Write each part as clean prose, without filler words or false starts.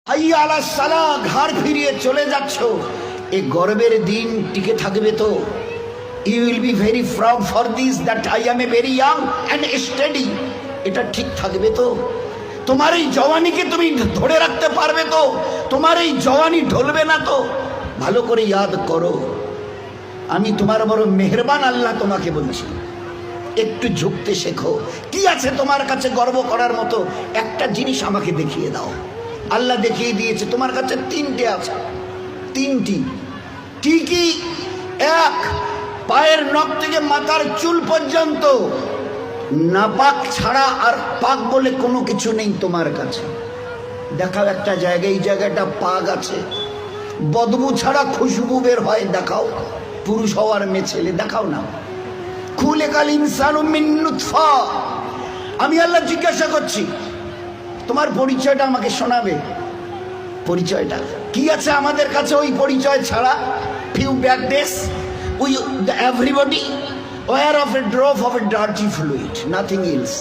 হাইয়া আলা সালাহ, ঘাড় ফিরিয়ে চলে যাচ্ছ, এই গর্বের দিন টিকে থাকবে তো? You will be very proud for this that I am a very young and steady. এটা ঠিক থাকবে তো? তোমার এই জওয়ানিকে তুমি ধরে রাখতে পারবে তো? তোমার এই জওয়ানি ঢলবে না তো? ভালো করে ইয়াদ করো, আমি তোমার বড় মেহেরবান আল্লাহ তোমাকে বলছি, একটু ঝুঁকতে শেখো। কি আছে তোমার কাছে গর্ব করার মতো? একটা জিনিস আমাকে দেখিয়ে দাও। আল্লাহ দেখিয়ে দিয়েছে তোমার কাছে তিনটে আছে, তিনটি। ঠিকই, এক, পায়ের নখ থেকে মাথার চুল পর্যন্ত নাপাক ছাড়া আর পাক বলে কোনো কিছু নেই তোমার কাছে। দেখাও একটা জায়গায়, এই জায়গাটা পাক আছে, বদবু ছাড়া খুশবু বের হয়, দেখাও। পুরুষ হওয়ার মেয়ে ছেলে দেখাও না। খুলিকাল ইনসানু মিন নুতফা। আমি আল্লাহ জিজ্ঞাসা করছি, তোমার পরিচয়টা আমাকে শোনাবে। পরিচয়টা কি আছে আমাদের কাছে ওই পরিচয় ছাড়া? Few back days we everybody were of a drop of a dirty fluid, nothing else.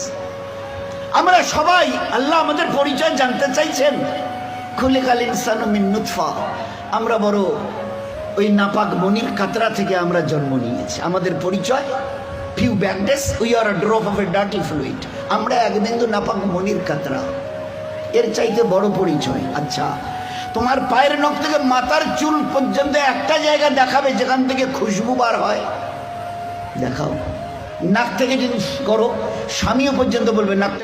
আমরা সবাই, আল্লাহ আমাদের পরিচয় জানতে চাইছেন। খুলিকাল ইনসানু মিন নুতফা। আমরা বড় ওই নাপাক মনির কাতরা থেকে আমরা জন্ম নিয়েছি। আমাদের পরিচয় few back days we are a drop of a dirty fluid. আমরা একদিন তো নাপাক মনির কাতরা, এর চাইতে বড় পরিচয়। আচ্ছা, তোমার পায়ের নখ থেকে মাথার চুল পর্যন্ত একটা জায়গা দেখাবে যেখান থেকে খুশবু বার হয়? দেখাও। নাক থেকে যদি করো, স্বামীও পর্যন্ত বলবে নাক